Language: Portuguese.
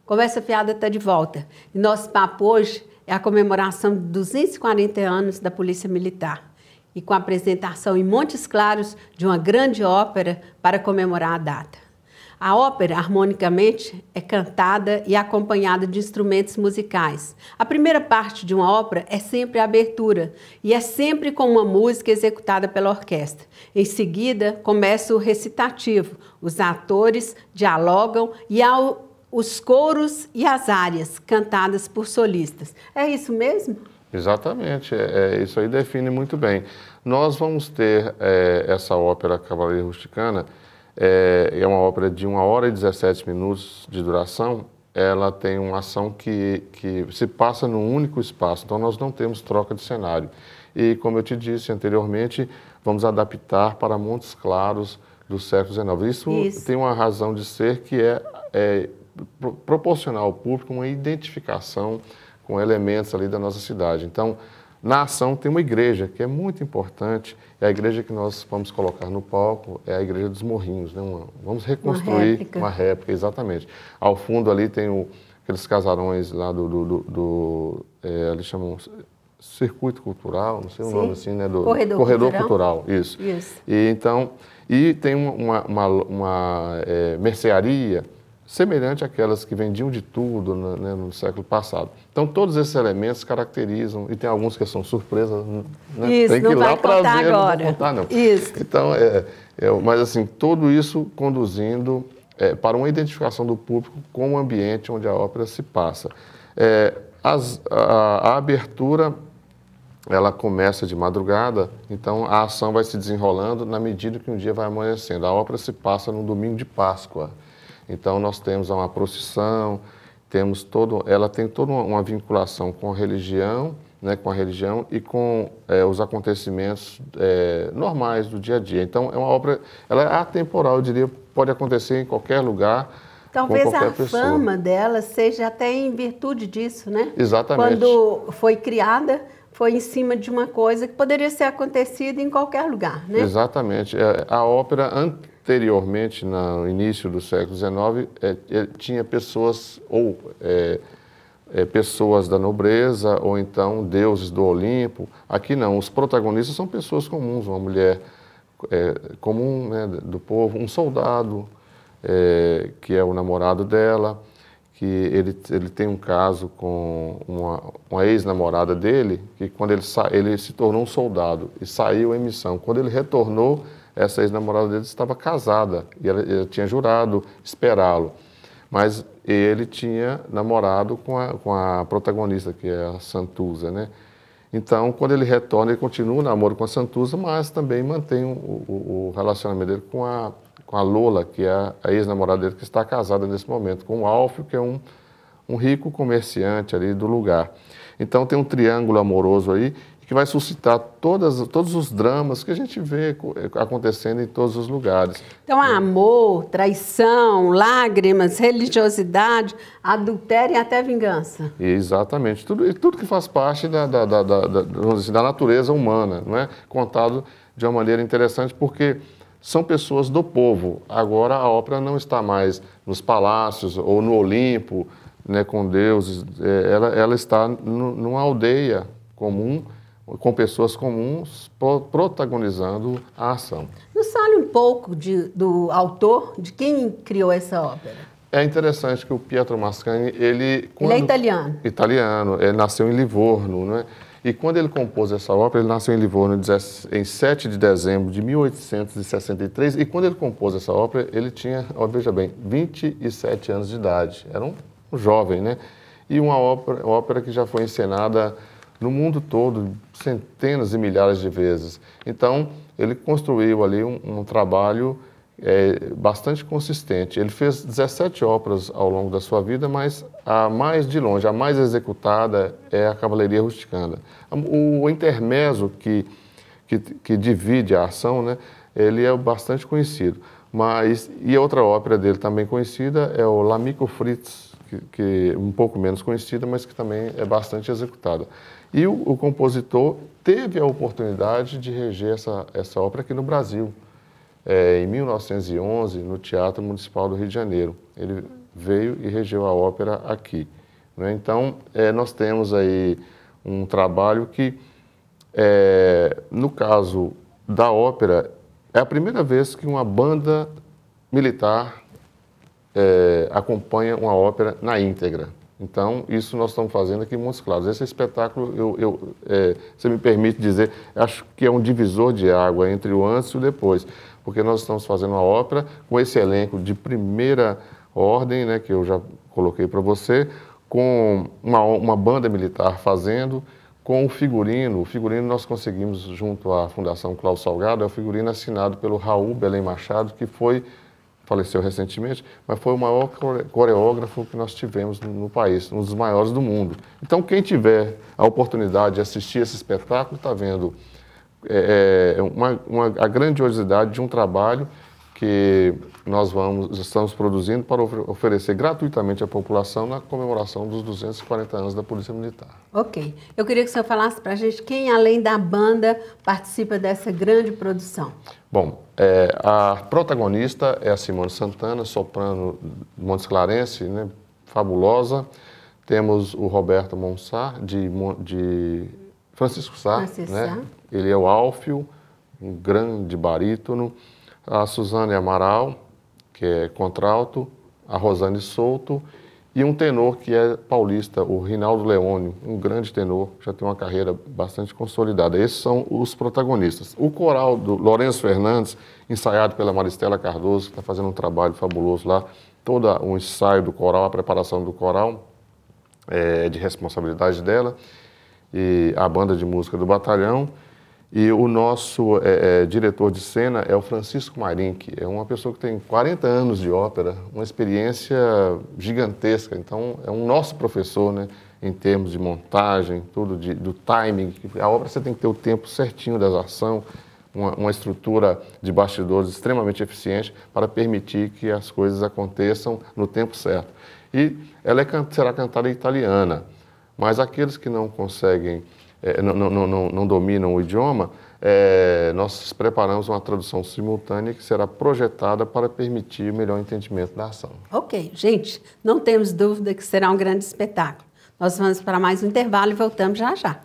Conversa Fiada está de volta. E nosso papo hoje é a comemoração de 240 anos da Polícia Militar. E com a apresentação em Montes Claros de uma grande ópera para comemorar a data. A ópera, harmonicamente, é cantada e acompanhada de instrumentos musicais. A primeira parte de uma ópera é sempre a abertura e é sempre com uma música executada pela orquestra. Em seguida, começa o recitativo. Os atores dialogam e há os coros e as áreas cantadas por solistas. É isso mesmo? Exatamente, isso aí define muito bem. Nós vamos ter essa ópera Cavalaria Rusticana. É uma ópera de 1h e 17 minutos de duração. Ela tem uma ação que se passa num único espaço, então nós não temos troca de cenário. E, como eu te disse anteriormente, vamos adaptar para Montes Claros do século XIX. Isso tem uma razão de ser que é proporcionar ao público uma identificação com elementos ali da nossa cidade. Então, na ação tem uma igreja que é muito importante, é a igreja que nós vamos colocar no palco, é a Igreja dos Morrinhos, né? Vamos reconstruir uma réplica, exatamente. Ao fundo ali tem aqueles casarões lá ali chamam Circuito Cultural, não sei o nome assim, né? Corredor Cultural, isso. E tem uma mercearia, semelhante àquelas que vendiam de tudo, né, no século passado. Então, todos esses elementos caracterizam, e tem alguns que são surpresas, né? Isso, tem que ir lá para ver, agora. não vou contar, não. Isso. Então, mas assim, tudo isso conduzindo para uma identificação do público com o ambiente onde a ópera se passa. A abertura, ela começa de madrugada, então a ação vai se desenrolando na medida que um dia vai amanhecendo. A ópera se passa no domingo de Páscoa. Então, nós temos uma procissão, ela tem toda uma vinculação com a religião, né, e com os acontecimentos normais do dia a dia. Então, é uma obra, ela é atemporal, eu diria, pode acontecer em qualquer lugar, talvez com qualquer pessoa. A fama dela seja até em virtude disso, né? Exatamente. Quando foi criada, foi em cima de uma coisa que poderia ser acontecida em qualquer lugar, né? Exatamente. A ópera, anteriormente, no início do século XIX, tinha pessoas, pessoas da nobreza, ou então deuses do Olimpo. Aqui não, os protagonistas são pessoas comuns, uma mulher comum, né, do povo, um soldado, que é o namorado dela, que ele tem um caso com uma ex-namorada dele, que quando ele se tornou um soldado e saiu em missão. Quando ele retornou, essa ex-namorada dele estava casada e ela tinha jurado esperá-lo. Mas ele tinha namorado com a protagonista, que é a Santuza, né? Então, quando ele retorna, ele continua o namoro com a Santuza, mas também mantém o relacionamento dele com a Lola, que é a ex-namorada dele, que está casada nesse momento, com o Alfio, que é um rico comerciante ali do lugar. Então, tem um triângulo amoroso aí, que vai suscitar todos os dramas que a gente vê acontecendo em todos os lugares. Então, amor, traição, lágrimas, religiosidade, adultério e até vingança. Exatamente. Tudo que faz parte vamos dizer, da natureza humana, não é? Contado de uma maneira interessante, porque são pessoas do povo. Agora, a ópera não está mais nos palácios ou no Olimpo, né, com deuses. Ela está numa aldeia comum, com pessoas comuns protagonizando a ação. Nos fale um pouco do autor, de quem criou essa ópera. É interessante que o Pietro Mascagni, ele é italiano. Italiano, ele nasceu em Livorno, né? E quando ele compôs essa ópera, ele nasceu em Livorno em 7 de dezembro de 1863, e quando ele compôs essa ópera, ele tinha, veja bem, 27 anos de idade, era um jovem, né? E uma ópera que já foi encenada no mundo todo, centenas e milhares de vezes. Então, ele construiu ali um trabalho bastante consistente. Ele fez 17 óperas ao longo da sua vida, mas a mais de longe, a mais executada é a Cavalaria Rusticana. O intermezzo que divide a ação, né, ele é bastante conhecido. E outra ópera dele também conhecida é o L'Amico Fritz, que é um pouco menos conhecida, mas que também é bastante executada. E o compositor teve a oportunidade de reger essa ópera aqui no Brasil, em 1911, no Teatro Municipal do Rio de Janeiro. Ele veio e regeu a ópera aqui, né? Então, nós temos aí um trabalho que, no caso da ópera, é a primeira vez que uma banda militar acompanha uma ópera na íntegra. Então, isso nós estamos fazendo aqui em Montes Claros. Esse espetáculo, você me permite dizer, acho que é um divisor de água entre o antes e o depois, porque nós estamos fazendo uma ópera com esse elenco de primeira ordem, né, que eu já coloquei para você, com uma banda militar fazendo, com o figurino. O figurino nós conseguimos, junto à Fundação Cláudio Salgado, é o figurino assinado pelo Raul Belém Machado, que faleceu recentemente, mas foi o maior coreógrafo que nós tivemos no país, um dos maiores do mundo. Então, quem tiver a oportunidade de assistir esse espetáculo, está vendo a grandiosidade de um trabalho que nós estamos produzindo para oferecer gratuitamente à população na comemoração dos 240 anos da Polícia Militar. Ok. Eu queria que o senhor falasse para a gente quem, além da banda, participa dessa grande produção. Bom, a protagonista é a Simone Santana, soprano montesclarense, né, fabulosa. Temos o Roberto Monsar, de Francisco Sá, né? Ele é o Álfio, um grande barítono. A Suzane Amaral, que é contralto, a Rosane Souto, e um tenor que é paulista, o Rinaldo Leônio, um grande tenor, já tem uma carreira bastante consolidada. Esses são os protagonistas. O coral do Lourenço Fernandes, ensaiado pela Maristela Cardoso, que está fazendo um trabalho fabuloso lá, todo o ensaio do coral, a preparação do coral, é de responsabilidade dela, e a banda de música do batalhão. E o nosso diretor de cena é o Francisco Marim, que é uma pessoa que tem 40 anos de ópera, uma experiência gigantesca. Então, é um nosso professor, né, em termos de montagem, tudo do timing. A ópera você tem que ter o tempo certinho da ação, uma estrutura de bastidores extremamente eficiente para permitir que as coisas aconteçam no tempo certo. E ela será cantada em italiana, mas aqueles que não conseguem não dominam o idioma, nós preparamos uma tradução simultânea que será projetada para permitir o melhor entendimento da ação. Ok, gente, não temos dúvida que será um grande espetáculo. Nós vamos para mais um intervalo e voltamos já já.